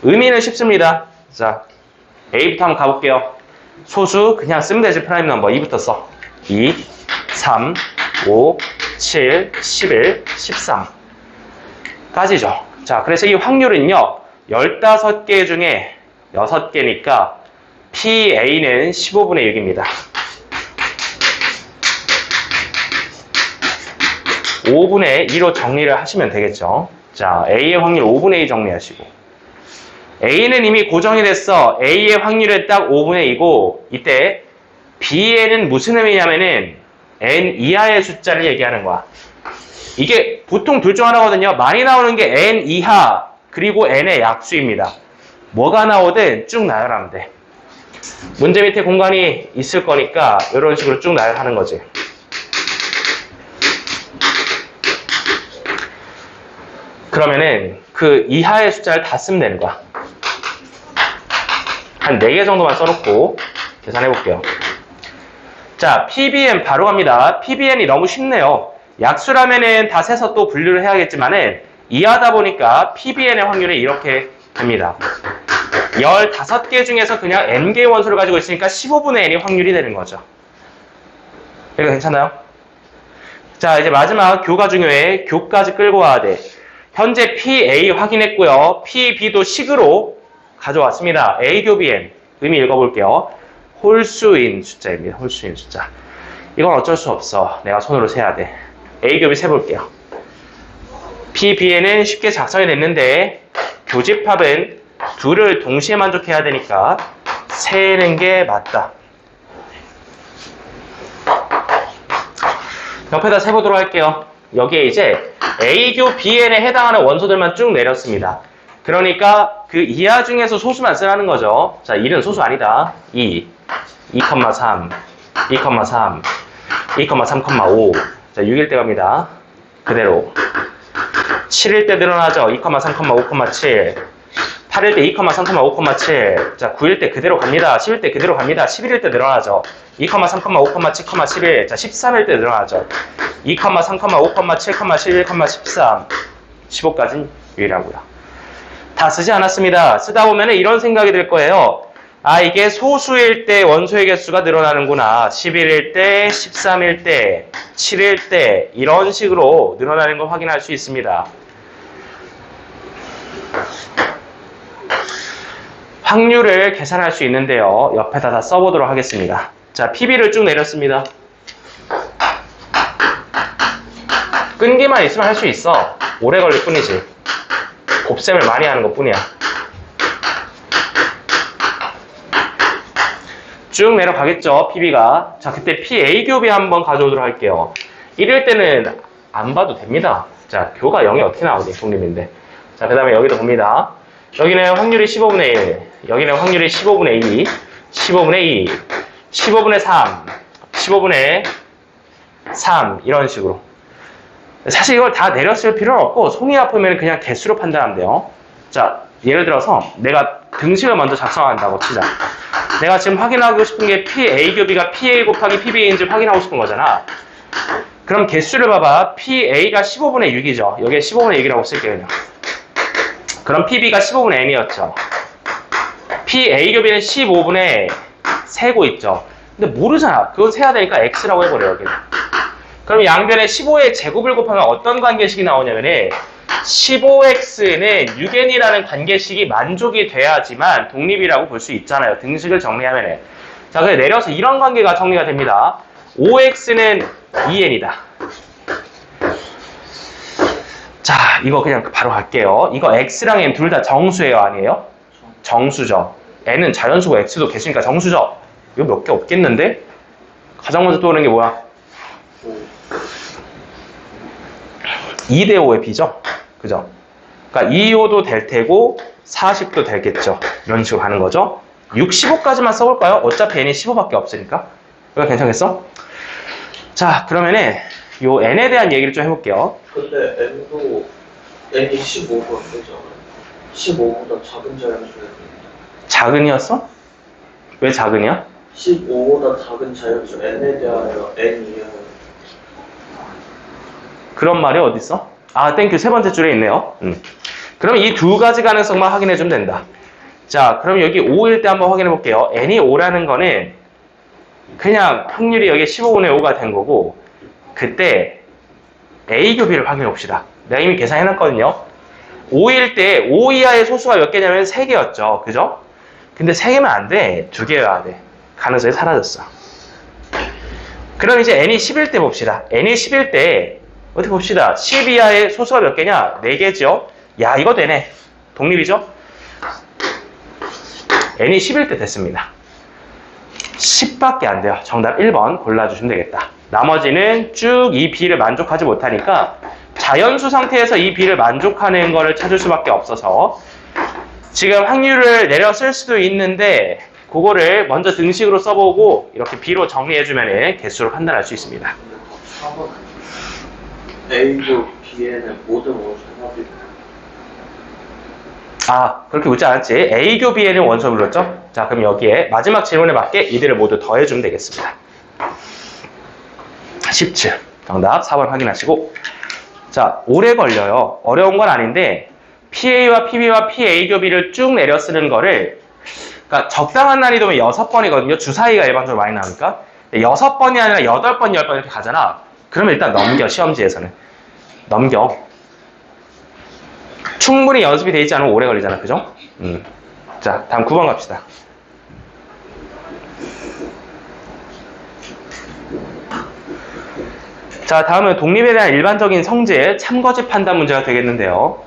의미는 쉽습니다. 자, A부터 한번 가볼게요. 소수 그냥 쓰면 되지. 프라임 넘버 2부터 써. 2, 3, 5, 7, 11, 13 까지죠. 자, 그래서 이 확률은요 15개 중에 6개니까 PA는 15분의 6입니다. 5분의 2로 정리를 하시면 되겠죠. 자, A의 확률 5분의 2 정리하시고 A는 이미 고정이 됐어. A의 확률은 딱 5분의 2고 이때 B에는 무슨 의미냐면은 N 이하의 숫자를 얘기하는 거야. 이게 보통 둘 중 하나거든요. 많이 나오는 게 N 이하 그리고 N의 약수입니다. 뭐가 나오든 쭉 나열하면 돼. 문제 밑에 공간이 있을 거니까 이런 식으로 쭉 나열하는 거지. 그러면은 그 이하의 숫자를 다 쓰면 되는 거야. 한 4개 정도만 써놓고 계산해 볼게요. 자, PBN 바로 갑니다. PBN이 너무 쉽네요. 약수라면은 다 세서 또 분류를 해야겠지만은 이하다 보니까 PBN의 확률이 이렇게 됩니다. 15개 중에서 그냥 N개의 원소를 가지고 있으니까 15분의 N이 확률이 되는 거죠. 이거 괜찮아요? 자, 이제 마지막 교가 중요해. 교까지 끌고 와야 돼. 현재 PA 확인했고요. PB도 식으로 가져왔습니다. A 교비 N. 의미 읽어볼게요. 홀수인 숫자입니다. 홀수인 숫자. 이건 어쩔 수 없어. 내가 손으로 세야 돼. A 교비 세볼게요. PBN은 쉽게 작성이 됐는데 교집합은 둘을 동시에 만족해야 되니까 세는 게 맞다. 옆에다 세보도록 할게요. 여기에 이제 A교 BN에 해당하는 원소들만 쭉 내렸습니다. 그러니까 그 이하 중에서 소수만 쓰라는 거죠. 자, 1은 소수 아니다. 2, 2,3, 2,3, 2,3,5. 자, 6일 때 갑니다. 그대로. 7일 때 늘어나죠. 2,3,5,7. 8일 때 2,3,5,7. 자, 9일 때 그대로 갑니다. 10일 때 그대로 갑니다. 11일 때 늘어나죠. 2,3,5,7, 11. 자, 13일 때 늘어나죠. 2,3,5,7, 11, 13. 15까지는 유일하고요. 다 쓰지 않았습니다. 쓰다 보면 이런 생각이 들 거예요. 아, 이게 소수일 때 원소의 개수가 늘어나는구나. 11일 때, 13일 때, 7일 때 이런 식으로 늘어나는 걸 확인할 수 있습니다. 확률을 계산할 수 있는데요. 옆에다 다 써보도록 하겠습니다. 자, PB를 쭉 내렸습니다. 끈기만 있으면 할 수 있어. 오래 걸릴 뿐이지. 곱셈을 많이 하는 것 뿐이야. 쭉 내려가겠죠, PB가. 자, 그때 PA 교비 한번 가져오도록 할게요. 이럴 때는 안 봐도 됩니다. 자, 교가 0이 어떻게 나오니, 독립인데. 자, 그 다음에 여기도 봅니다. 여기는 확률이 15분의 1, 여기는 확률이 15분의 2, 15분의 2, 15분의 3, 15분의 3, 이런 식으로. 사실 이걸 다 내렸을 필요는 없고 손이 아프면 그냥 개수로 판단하면 돼요. 자, 예를 들어서 내가 등식을 먼저 작성한다고 치자. 내가 지금 확인하고 싶은 게 PA 교비가 PA 곱하기 PB인지 확인하고 싶은 거잖아. 그럼 개수를 봐봐. PA가 15분의 6이죠. 여기에 15분의 6이라고 쓸게요. 그냥. 그럼 PB가 15분의 N이었죠. PA 교비는 15분의 세고 있죠. 근데 모르잖아. 그건 세야 되니까 X라고 해버려요. 여기는. 그럼 양변에 15의 제곱을 곱하면 어떤 관계식이 나오냐면은 15x는 6n이라는 관계식이 만족이 돼야지만 독립이라고 볼 수 있잖아요. 등식을 정리하면은. 자, 그래서 내려서 이런 관계가 정리가 됩니다. 5x는 2n이다. 자, 이거 그냥 바로 갈게요. 이거 x랑 n 둘 다 정수예요, 아니에요? 정수죠. n은 자연수고 x도 개수니까 정수죠. 이거 몇 개 없겠는데? 가장 먼저 떠오르는 게 뭐야? 2대 5의 b죠? 그죠? 그러니까 25도 될 테고 40도 되겠죠. 이런 식으로 가는 거죠. 65까지만 써볼까요? 어차피 n이 15밖에 없으니까. 이거 괜찮겠어? 자, 그러면은 요 n에 대한 얘기를 좀 해볼게요. 근데 n도 n이 15가 되잖아요. 15보다 작은 자연수예요. 작은이었어? 왜 작은이야? 15보다 작은 자연수 n에 대하여 n이요. 그런 말이 어딨어? 아, 땡큐. 세 번째 줄에 있네요. 그럼 이 두 가지 가능성만 확인해주면 된다. 자, 그럼 여기 5일 때 한번 확인해볼게요. n이 5라는 거는 그냥 확률이 여기 15분의 5가 된 거고, 그때 A 교비를 확인해봅시다. 내가 이미 계산해놨거든요. 5일 때 5 이하의 소수가 몇 개냐면 3개였죠. 그죠? 근데 3개면 안 돼. 2개여야 돼. 가능성이 사라졌어. 그럼 이제 n이 10일 때 봅시다. n이 10일 때 어떻게 봅시다. 10 이하의 소수가 몇 개냐? 4개죠? 야, 이거 되네. 독립이죠? n이 10일 때 됐습니다. 10밖에 안 돼요. 정답 1번 골라주시면 되겠다. 나머지는 쭉 이 b를 만족하지 못하니까 자연수 상태에서 이 b를 만족하는 거를 찾을 수밖에 없어서 지금 확률을 내려 쓸 수도 있는데 그거를 먼저 등식으로 써보고 이렇게 b로 정리해주면 개수로 판단할 수 있습니다. 근데 4번 A도 B에는 모든 원소 합이 아, 그렇게 묻지 않았지. A교 B에는 원소를 불렀죠? 자, 그럼 여기에 마지막 질문에 맞게 이들을 모두 더해주면 되겠습니다. 17. 정답 4번 확인하시고. 자, 오래 걸려요. 어려운 건 아닌데 PA와 PB와 PA교 B를 쭉 내려 쓰는 거를 그러니까 적당한 난이도면 6번이거든요. 주사위가 일반적으로 많이 나오니까. 6번이 아니라 8번, 10번 이렇게 가잖아. 그러면 일단 넘겨, 시험지에서는. 넘겨. 충분히 연습이 돼 있지 않으면 오래 걸리잖아. 그죠? 자, 다음 9번 갑시다. 자, 다음은 독립에 대한 일반적인 성질, 참거짓 판단 문제가 되겠는데요.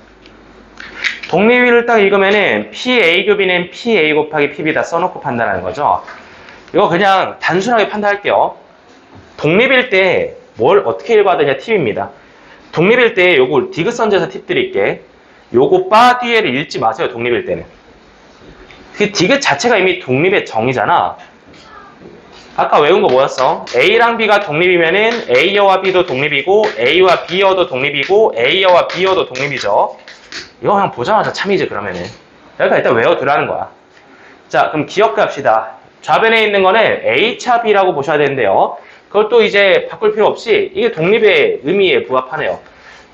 독립을 딱 읽으면은 PA 교비는 PA 곱하기 PB다 써놓고 판단하는 거죠. 이거 그냥 단순하게 판단할게요. 독립일 때 뭘 어떻게 읽어야 되냐 팁입니다. 독립일 때 요거 디귿선지에서 팁 드릴게. 요거 바 뒤에를 읽지 마세요. 독립일 때는. 그 디귿 자체가 이미 독립의 정의잖아. 아까 외운 거 뭐였어? A랑 B가 독립이면은 A어와 B도 독립이고 A와 B어도 독립이고 A어와 B어도 독립이죠. 이거 그냥 보자마자 참이지 그러면은. 여기까지 일단 외워두라는 거야. 자, 그럼 기억해 합시다. 좌변에 있는 거는 A차 B라고 보셔야 되는데요. 그것도 이제 바꿀 필요 없이 이게 독립의 의미에 부합하네요.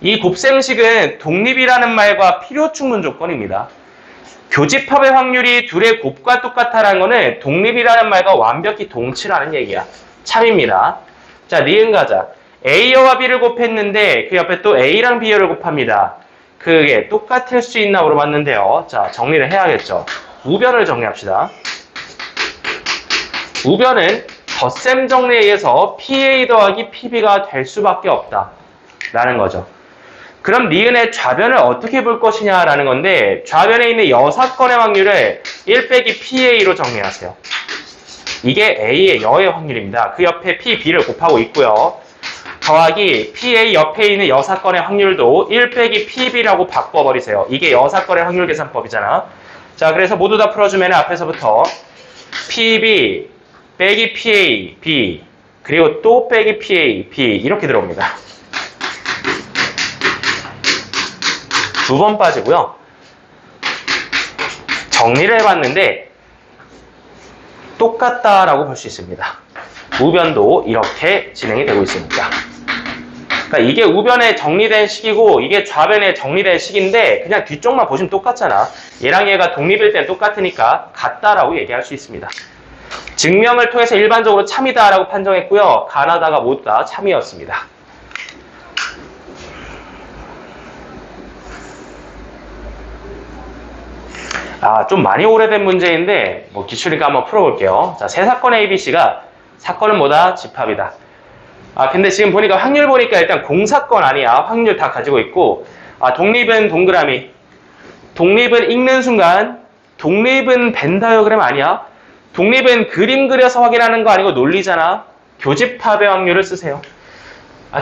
이 곱셈식은 독립이라는 말과 필요충분 조건입니다. 교집합의 확률이 둘의 곱과 똑같다라는 거는 독립이라는 말과 완벽히 동치라는 얘기야. 참입니다. 자, 니은 가자. A어와 B를 곱했는데 그 옆에 또 A랑 B어를 곱합니다. 그게 똑같을 수 있나 물어봤는데요. 자, 정리를 해야겠죠. 우변을 정리합시다. 우변은 덧셈 정리에 의해서 PA 더하기 PB가 될 수밖에 없다. 라는 거죠. 그럼 니은의 좌변을 어떻게 볼 것이냐라는 건데 좌변에 있는 6건의 확률을 1 빼기 PA로 정리하세요. 이게 A의 여의 확률입니다. 그 옆에 PB를 곱하고 있고요. 더하기 PA 옆에 있는 6건의 확률도 1 빼기 PB라고 바꿔버리세요. 이게 6건의 확률 계산법이잖아. 자, 그래서 모두 다 풀어주면 앞에서부터 PB 빼기 PA, B 그리고 또 빼기 PA, B 이렇게 들어옵니다. 2번 빠지고요. 정리를 해봤는데 똑같다라고 볼 수 있습니다. 우변도 이렇게 진행이 되고 있습니다. 그러니까 이게 우변에 정리된 식이고 이게 좌변에 정리된 식인데 그냥 뒤쪽만 보시면 똑같잖아. 얘랑 얘가 독립일 땐 똑같으니까 같다라고 얘기할 수 있습니다. 증명을 통해서 일반적으로 참이다라고 판정했고요. 가나다가 모두 다 참이었습니다. 아, 좀 많이 오래된 문제인데 뭐 기출이니까 한번 풀어볼게요. 자, 세 사건의 ABC가 사건은 뭐다? 집합이다. 아, 근데 지금 보니까 확률 보니까 일단 공사건 아니야. 확률 다 가지고 있고 아, 독립은 동그라미. 독립은 읽는 순간 독립은 벤 다이어그램 아니야. 독립은 그림 그려서 확인하는 거 아니고 논리잖아. 교집합의 확률을 쓰세요.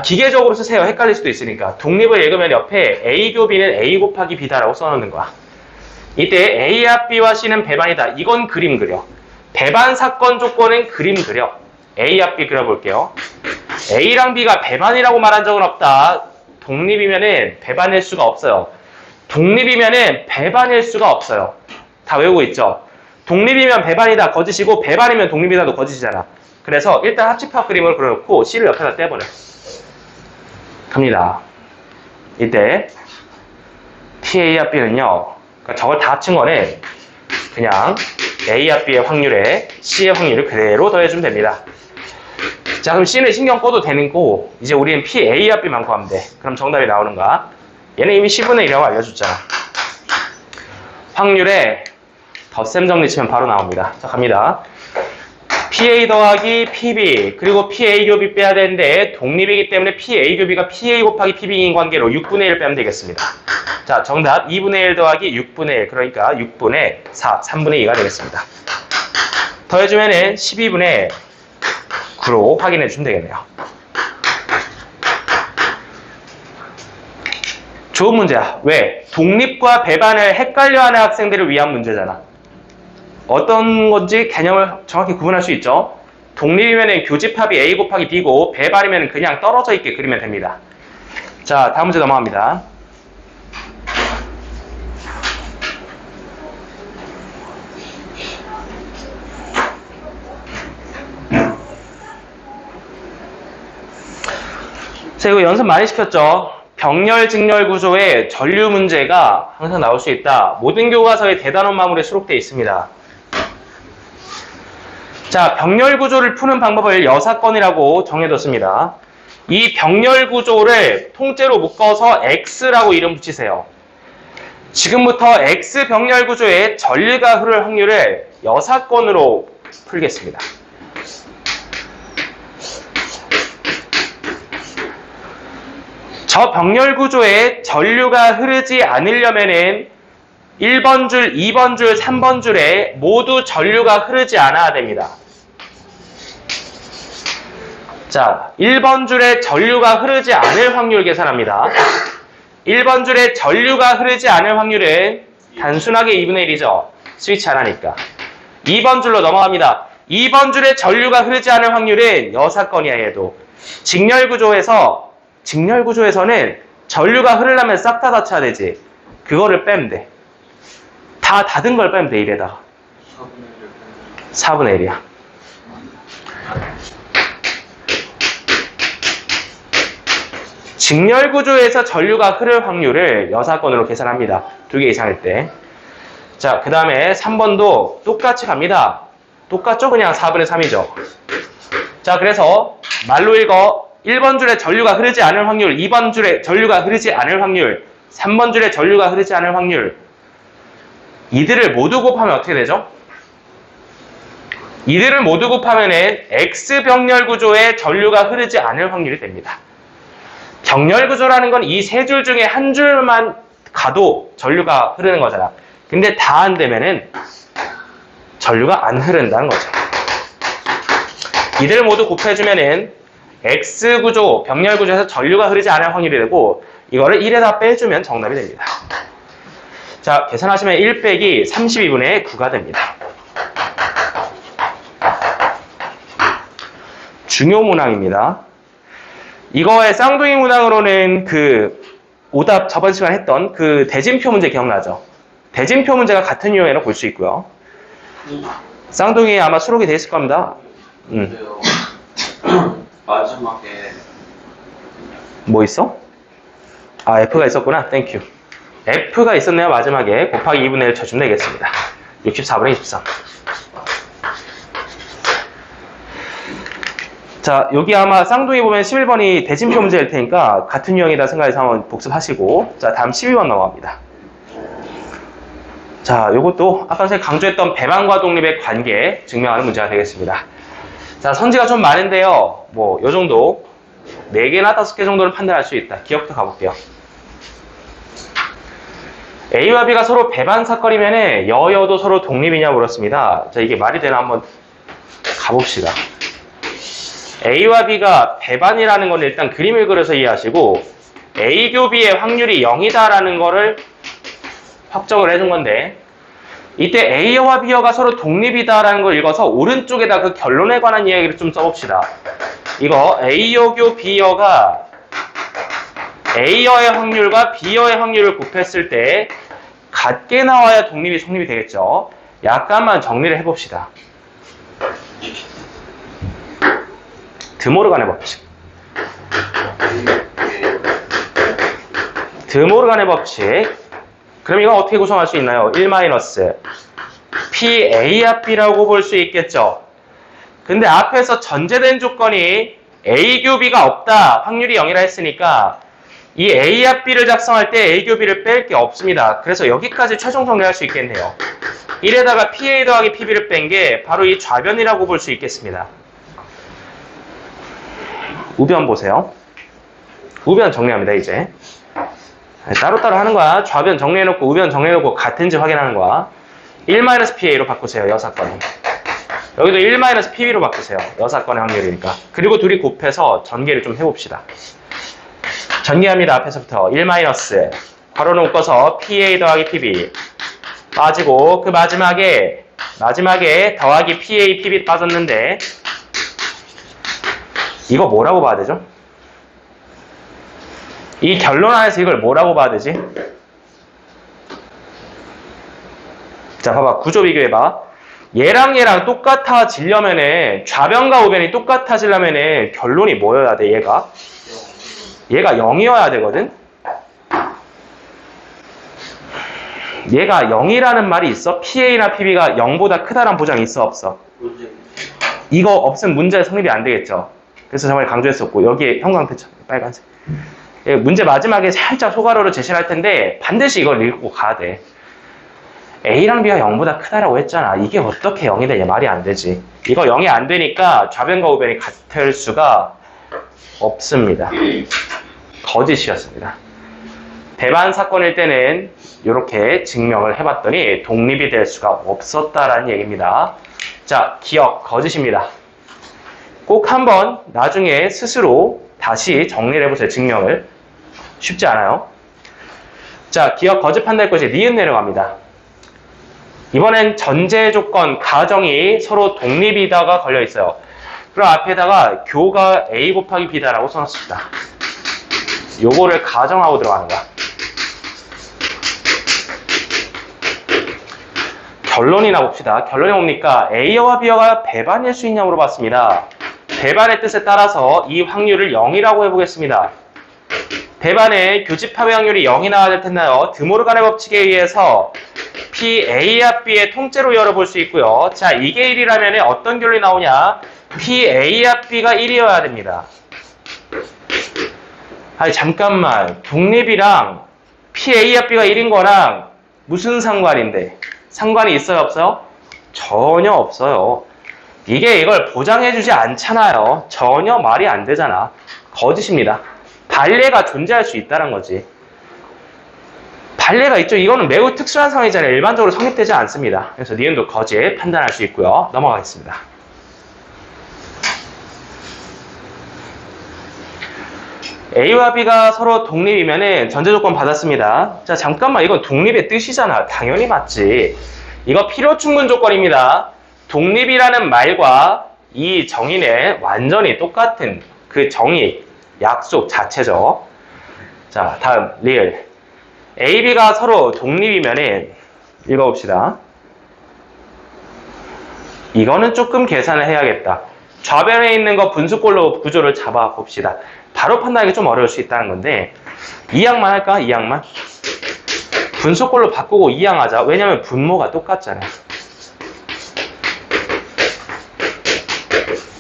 기계적으로 쓰세요. 헷갈릴 수도 있으니까. 독립을 읽으면 옆에 A 교비는 A 곱하기 B다라고 써놓는 거야. 이때 A와 B와 C는 배반이다. 이건 그림 그려. 배반 사건 조건은 그림 그려. A와 B 그려볼게요. A랑 B가 배반이라고 말한 적은 없다. 독립이면은 배반일 수가 없어요. 독립이면은 배반일 수가 없어요. 다 외우고 있죠? 독립이면 배반이다 거짓이고 배반이면 독립이다도 거짓이잖아. 그래서 일단 합집합 그림을 그려놓고 C를 옆에다 떼버려. 갑니다. 이때 PA와 B는요. 그러니까 저걸 다 합친 거는 그냥 A와 B의 확률에 C의 확률을 그대로 더해주면 됩니다. 자, 그럼 C는 신경 꺼도 되는 거고 이제 우리는 PA와 B만 구하면 돼. 그럼 정답이 나오는가? 얘는 이미 10분의 1이라고 알려줬잖아. 확률에 덧셈 정리 치면 바로 나옵니다. 자, 갑니다. PA 더하기 PB 그리고 PA 교비 빼야 되는데 독립이기 때문에 PA 교비가 PA 곱하기 PB인 관계로 6분의 1 빼면 되겠습니다. 자, 정답 2분의 1 더하기 6분의 1 그러니까 6분의 4, 3분의 2가 되겠습니다. 더해주면은 12분의 9로 확인해 주면 되겠네요. 좋은 문제야. 왜? 독립과 배반을 헷갈려하는 학생들을 위한 문제잖아. 어떤 건지 개념을 정확히 구분할 수 있죠. 독립이면 교집합이 A 곱하기 B고 배반이면 그냥 떨어져 있게 그리면 됩니다. 자, 다음 문제 넘어갑니다. 자, 이거 연습 많이 시켰죠. 병렬, 직렬 구조의 전류 문제가 항상 나올 수 있다. 모든 교과서에 대단원 마물에 수록되어 있습니다. 자, 병렬 구조를 푸는 방법을 여사건이라고 정해뒀습니다. 이 병렬 구조를 통째로 묶어서 X라고 이름 붙이세요. 지금부터 X 병렬 구조의 전류가 흐를 확률을 여사건으로 풀겠습니다. 저 병렬 구조에 전류가 흐르지 않으려면은 1번 줄, 2번 줄, 3번 줄에 모두 전류가 흐르지 않아야 됩니다. 자, 1번 줄에 전류가 흐르지 않을 확률 계산합니다. 1번 줄에 전류가 흐르지 않을 확률은 단순하게 2분의 1이죠. 스위치 안 하니까. 2번 줄로 넘어갑니다. 2번 줄에 전류가 흐르지 않을 확률은 여사건이야, 얘도. 직렬 구조에서는 전류가 흐르려면 싹 다 닫혀야 되지. 그거를 빼면 돼. 다 닫은 걸 빼면 돼, 이래다가. 4분의 1이야. 직렬 구조에서 전류가 흐를 확률을 여사건으로 계산합니다. 2개 이상일 때. 자, 그 다음에 3번도 똑같이 갑니다. 똑같죠? 그냥 4분의 3이죠. 자, 그래서 말로 읽어. 1번 줄에 전류가 흐르지 않을 확률, 2번 줄에 전류가 흐르지 않을 확률, 3번 줄에 전류가 흐르지 않을 확률. 이들을 모두 곱하면 어떻게 되죠? 이들을 모두 곱하면은 X 병렬 구조에 전류가 흐르지 않을 확률이 됩니다. 병렬 구조라는 건 이 세 줄 중에 한 줄만 가도 전류가 흐르는 거잖아. 근데 다 안 되면은 전류가 안 흐른다는 거죠. 이들을 모두 곱해주면은 X 구조, 병렬 구조에서 전류가 흐르지 않을 확률이 되고 이거를 1에다 빼주면 정답이 됩니다. 자, 계산하시면 1 빼기 32분의 9가 됩니다. 중요 문항입니다. 이거의 쌍둥이 문항으로는 그 오답 저번 시간에 했던 그 대진표 문제 기억나죠? 대진표 문제가 같은 유형이라고 볼 수 있고요. 쌍둥이에 아마 수록이 돼 있을 겁니다. 마지막에 뭐 있어? 아, F가 있었구나. 땡큐. F가 있었네요. 마지막에 곱하기 2분의 1 쳐주면 되겠습니다. 64분의 23. 자, 여기 아마 쌍둥이 보면 11번이 대진표 문제일 테니까 같은 유형이다 생각해서 한번 복습하시고, 자, 다음 12번 넘어갑니다. 자, 요것도 아까 전에 강조했던 배반과 독립의 관계 증명하는 문제가 되겠습니다. 자, 선지가 좀 많은데요. 뭐, 요 정도 4개나 5개 정도를 판단할 수 있다. 기억도 가볼게요. A와 B가 서로 배반 사건이면 여여도 서로 독립이냐 물었습니다. 자, 이게 말이 되나 한번 가봅시다. A와 B가 배반이라는 건 일단 그림을 그려서 이해하시고 A 교 B의 확률이 0이다라는 거를 확정을 해준 건데 이때 A여와 B여가 서로 독립이다라는 걸 읽어서 오른쪽에다 그 결론에 관한 이야기를 좀 써봅시다. 이거 A여 교 B여가 A여의 확률과 B여의 확률을 곱했을 때 같게 나와야 독립이 성립이 되겠죠. 약간만 정리를 해봅시다. 드모르간의 법칙. 드모르간의 법칙. 그럼 이건 어떻게 구성할 수 있나요? 1 PA 합 B라고 볼 수 있겠죠. 근데 앞에서 전제된 조건이 A 교 B가 없다. 확률이 0이라 했으니까 이 A 합 B를 작성할 때 A 교 B를 뺄 게 없습니다. 그래서 여기까지 최종 정리할 수 있겠네요. 1에다가 PA 더하기 PB를 뺀 게 바로 이 좌변이라고 볼 수 있겠습니다. 우변 보세요. 우변 정리합니다, 이제. 따로따로 하는 거야. 좌변 정리해놓고 우변 정리해놓고 같은지 확인하는 거야. 1-PA로 바꾸세요, 여사건은. 여기도 1-PB로 바꾸세요. 여사건의 확률이니까. 그리고 둘이 곱해서 전개를 좀 해봅시다. 전개합니다, 앞에서부터. 1- 괄호는 묶어서 PA 더하기 PB 빠지고 그 마지막에 더하기 PA, PB 빠졌는데 이거 뭐라고 봐야 되죠? 이 결론 안에서 이걸 뭐라고 봐야 되지? 자, 봐봐. 구조 비교해봐. 얘랑 똑같아지려면은 좌변과 우변이 똑같아지려면은 결론이 뭐여야 돼, 얘가 0이어야 되거든? 얘가 0이라는 말이 있어? PA나 PB가 0보다 크다란 보장이 있어, 없어? 이거 없으면 문제 성립이 안 되겠죠? 그래서 정말 강조했었고, 여기에 형광펜 빨간색. 문제 마지막에 살짝 소괄호로 제시를 할 텐데 반드시 이걸 읽고 가야 돼. A랑 B가 0보다 크다라고 했잖아. 이게 어떻게 0이 되냐? 말이 안 되지. 이거 0이 안 되니까 좌변과 우변이 같을 수가 없습니다. 거짓이었습니다. 배반 사건일 때는 이렇게 증명을 해봤더니 독립이 될 수가 없었다라는 얘기입니다. 자, 기억 거짓입니다. 꼭 한번 나중에 스스로 다시 정리를 해보세요. 증명을. 쉽지 않아요. 자, 기억 거짓 판단할 것이 니은 내려갑니다. 이번엔 전제 조건 가정이 서로 독립이다가 걸려 있어요. 그럼 앞에다가 교가 A 곱하기 B다라고 써놨습니다. 요거를 가정하고 들어가는 거야. 결론이나 봅시다. 결론이 뭡니까? A여와 B여가 배반일 수 있냐고 물어봤습니다. 배반의 뜻에 따라서 이 확률을 0이라고 해보겠습니다. 배반의 교집합의 확률이 0이 나와야 될 텐데요. 드모르간의 법칙에 의해서 PA 합 B의 통째로 열어볼 수 있고요. 자, 이게 1이라면 어떤 결론이 나오냐? PA 합 B가 1이어야 됩니다. 아니, 잠깐만. 독립이랑 PA 합 B가 1인 거랑 무슨 상관인데? 상관이 있어요, 없어요? 전혀 없어요. 이걸 보장해주지 않잖아요. 전혀 말이 안 되잖아. 거짓입니다. 반례가 존재할 수 있다는 거지. 반례가 있죠. 이거는 매우 특수한 상황이잖아요. 일반적으로 성립되지 않습니다. 그래서 니은도 거짓 판단할 수 있고요. 넘어가겠습니다. A와 B가 서로 독립이면은 전제조건 받았습니다. 자, 잠깐만. 이건 독립의 뜻이잖아. 당연히 맞지. 이거 필요충분 조건입니다. 독립이라는 말과 이 정의는 완전히 똑같은 그 정의, 약속 자체죠. 자, 다음 리을. A, B가 서로 독립이면은 읽어봅시다. 이거는 조금 계산을 해야겠다. 좌변에 있는 거 분수꼴로 구조를 잡아봅시다. 바로 판단하기 좀 어려울 수 있다는 건데 2항만 할까? 2항만? 분수꼴로 바꾸고 2항 하자. 왜냐면 분모가 똑같잖아요.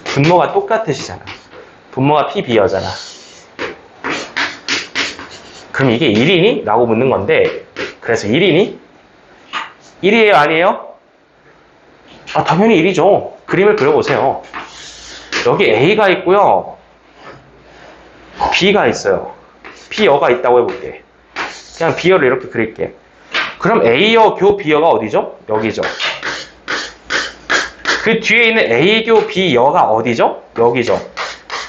분모가 똑같으시잖아. 분모가 PB여잖아. 그럼 이게 1이니? 라고 묻는 건데 그래서 1이니? 1이에요? 아니에요? 아, 당연히 1이죠. 그림을 그려보세요. 여기 A가 있고요. B가 있어요. B여가 있다고 해볼게. 그냥 B여를 이렇게 그릴게. 그럼 A여 교 B여가 어디죠? 여기죠. 그 뒤에 있는 A교 B여가 어디죠? 여기죠.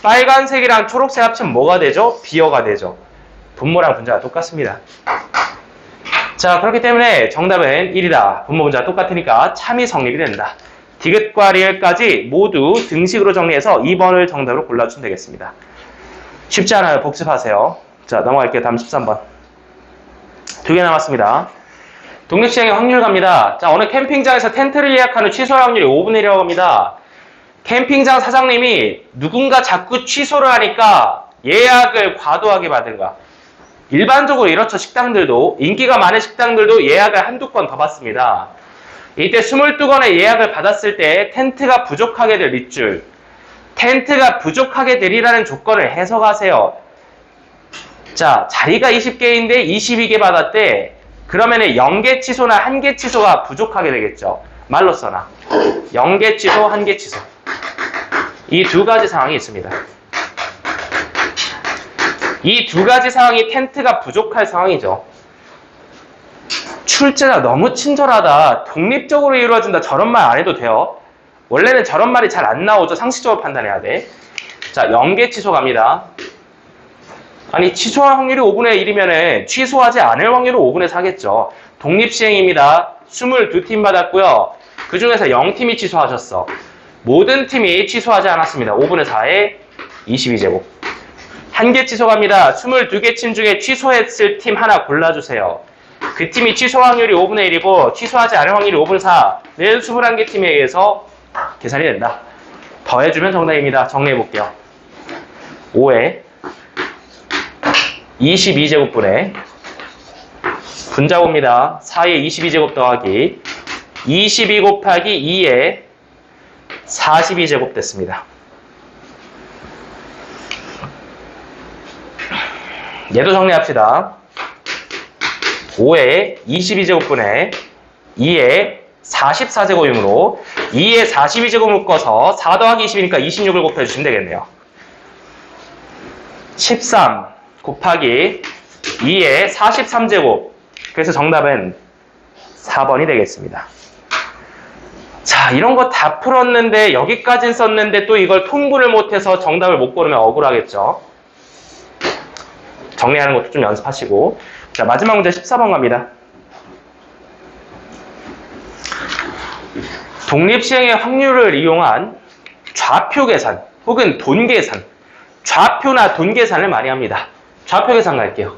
빨간색이랑 초록색 합치면 뭐가 되죠? 비어가 되죠. 분모랑 분자가 똑같습니다. 자, 그렇기 때문에 정답은 1이다. 분모 분자가 똑같으니까 참이 성립이 된다. 디귿과 리을까지 모두 등식으로 정리해서 2번을 정답으로 골라주면 되겠습니다. 쉽지 않아요. 복습하세요. 자, 넘어갈게요. 다음 13번. 2개 남았습니다. 독립시행의 확률 갑니다. 자, 어느 캠핑장에서 텐트를 예약한 후 취소 확률이 5분의 1이라고 합니다. 캠핑장 사장님이 누군가 자꾸 취소를 하니까 예약을 과도하게 받은가. 일반적으로 이렇죠. 식당들도, 인기가 많은 식당들도 예약을 한두 건 더 받습니다. 이때 22건의 예약을 받았을 때 텐트가 부족하게 될 밑줄, 텐트가 부족하게 되리라는 조건을 해석하세요. 자, 자리가 20개인데 22개 받았대. 그러면은 0개 취소나 1개 취소가 부족하게 되겠죠. 말로 써놔. 0개 취소, 1개 취소. 이 두 가지 상황이 있습니다. 이 두 가지 상황이 텐트가 부족할 상황이죠. 출제가 너무 친절하다, 독립적으로 이루어진다, 저런 말 안 해도 돼요. 원래는 저런 말이 잘 안 나오죠. 상식적으로 판단해야 돼. 자, 0개 취소 갑니다. 아니, 취소할 확률이 5분의 1이면 취소하지 않을 확률은 5분의 4겠죠. 독립시행입니다. 22팀 받았고요. 그 중에서 0팀이 취소하셨어. 모든 팀이 취소하지 않았습니다. 5분의 4에 22제곱. 1개 취소 갑니다. 22개 팀 중에 취소했을 팀 하나 골라주세요. 그 팀이 취소 확률이 5분의 1이고 취소하지 않을 확률이 5분의 4는 21개 팀에 의해서 계산이 된다. 더해주면 정답입니다. 정리해볼게요. 5에 22제곱분의 분자봅니다. 4에 22제곱 더하기 22 곱하기 2에 42제곱 됐습니다. 얘도 정리합시다. 5에 22제곱분의 2에 44제곱이므로 2에 42제곱 묶어서 4 더하기 20이니까 26을 곱해주시면 되겠네요. 13 곱하기 2에 43제곱. 그래서 정답은 4번이 되겠습니다. 자, 이런 거 다 풀었는데 여기까진 썼는데 또 이걸 통분을 못해서 정답을 못 고르면 억울하겠죠. 정리하는 것도 좀 연습하시고. 자, 마지막 문제 14번 갑니다. 독립시행의 확률을 이용한 좌표 계산 혹은 돈 계산, 좌표나 돈 계산을 많이 합니다. 좌표 계산 갈게요.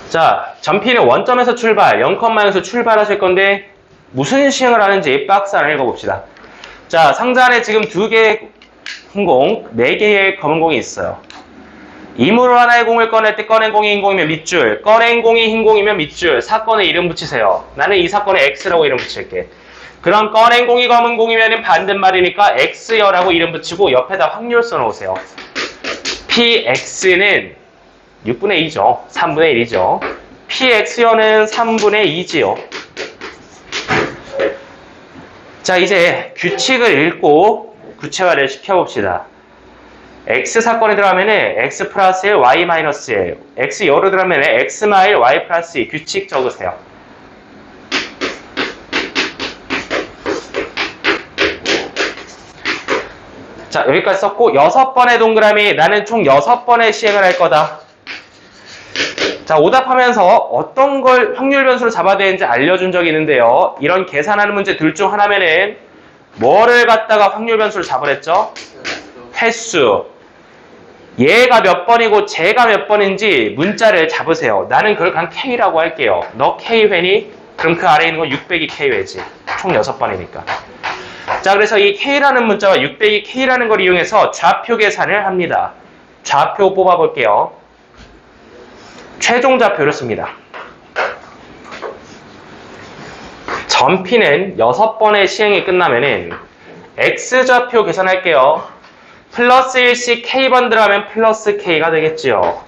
자, 전피는 원점에서 출발, 0,0에서 출발하실 건데 무슨 시행을 하는지 박스 안을 읽어봅시다. 자, 상자 안에 지금 2개의 흰공, 4개의 검은 공이 있어요. 임으로 하나의 공을 꺼낼 때 꺼낸 공이 흰 공이면 밑줄, 꺼낸 공이 흰 공이면 밑줄, 사건에 이름 붙이세요. 나는 이 사건에 X라고 이름 붙일게. 그럼 꺼낸 공이 검은 공이면 반대말이니까 X여라고 이름 붙이고 옆에다 확률 써놓으세요. PX는 6분의 2죠. 3분의 1이죠. PX여는 3분의 2지요. 자, 이제 규칙을 읽고 구체화를 시켜봅시다. X 사건에 들어가면은 X 플러스 1, Y 마이너스 1. X 여로 들어가면은 X 마일 Y 플러스 2. 규칙 적으세요. 자, 여기까지 썼고 6번의 동그라미, 나는 총 6번의 시행을 할 거다. 자, 오답하면서 어떤 걸 확률 변수로 잡아야 되는지 알려준 적이 있는데요. 이런 계산하는 문제 둘 중 하나면은 뭐를 갖다가 확률 변수로 잡으랬죠? 횟수. 얘가 몇 번이고 쟤가 몇 번인지 문자를 잡으세요. 나는 그걸 그냥 K라고 할게요. 너 K회니? 그럼 그 아래에 있는 건 600이 K회지. 총 6번이니까. 자, 그래서 이 K라는 문자와 600이 K라는 걸 이용해서 좌표 계산을 합니다. 좌표 뽑아볼게요. 최종 좌표를 씁니다. 전피는 6번의 시행이 끝나면은 X좌표 계산할게요. 플러스 1씩 K번 들어가면 플러스 K가 되겠지요.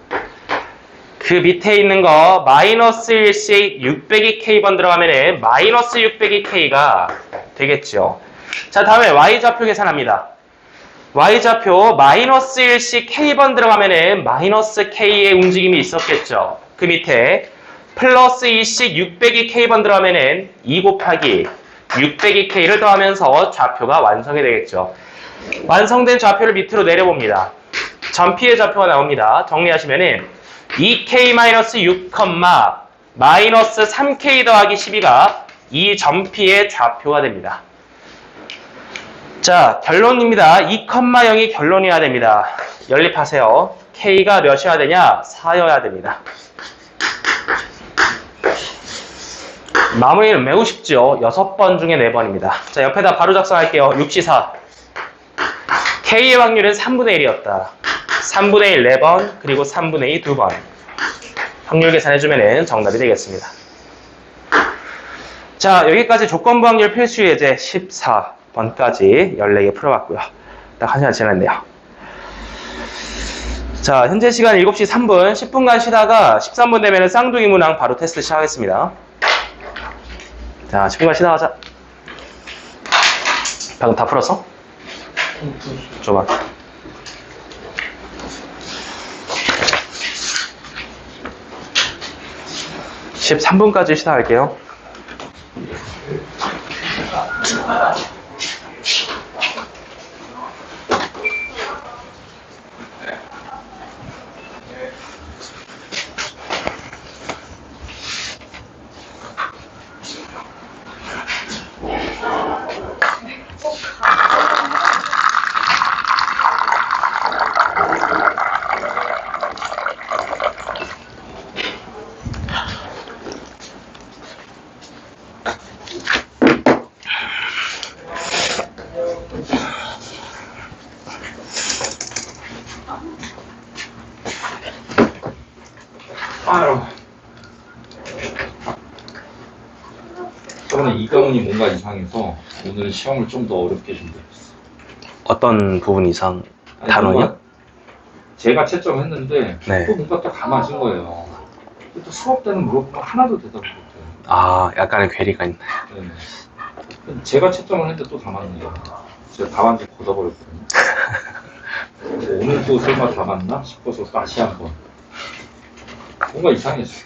그 밑에 있는 거 마이너스 1씩 600이 K번 들어가면 마이너스 600이 K가 되겠죠. 자, 다음에 Y좌표 계산합니다. Y좌표 마이너스 1씩 K번 들어가면 마이너스 K의 움직임이 있었겠죠. 그 밑에 플러스 2씩 600이 K번 들어가면 2 곱하기 600이 K를 더하면서 좌표가 완성이 되겠죠. 완성된 좌표를 밑으로 내려봅니다. 전피의 좌표가 나옵니다. 정리하시면은 2k-6, 마이너스 3k 더하기 12가 이 전피의 좌표가 됩니다. 자, 결론입니다. 2,0이 결론이어야 됩니다. 연립하세요. k가 몇이어야 되냐? 4여야 됩니다. 마무리는 매우 쉽죠. 6번 중에 4번입니다. 자, 옆에다 바로 작성할게요. 6시4. k의 확률은 3분의 1이었다. 3분의 1 4번, 그리고 3분의 2 2번. 확률 계산해주면 정답이 되겠습니다. 자, 여기까지 조건부 확률 필수 예제 14번까지 14개 풀어봤고요. 딱 1시간 지났네요. 자, 현재 시간 7시 3분, 10분간 쉬다가 13분 되면 쌍둥이 문항 바로 테스트 시작하겠습니다. 자, 10분간 쉬다 가자. 방금 다 풀었어? 줘봐. (13분까지) 쉬다 할게요. 아유. 저번에 이강훈이 뭔가 이상해서 오늘 시험을 좀 더 어렵게 준비했어. 어떤 부분 이상? 단원이요? 제가 채점했는데 네. 또 뭔가 또 다 맞은 거예요. 또 수업 때는 물어보면 하나도 대답을 못해요. 아, 약간의 괴리가 있나요? 네. 제가 채점을 했는데 또 다 맞네요. 제가 답안지 걷어버렸거든요. 오늘 또 설마 다 맞나 싶어서 다시 한번. 뭔가 이상했어요.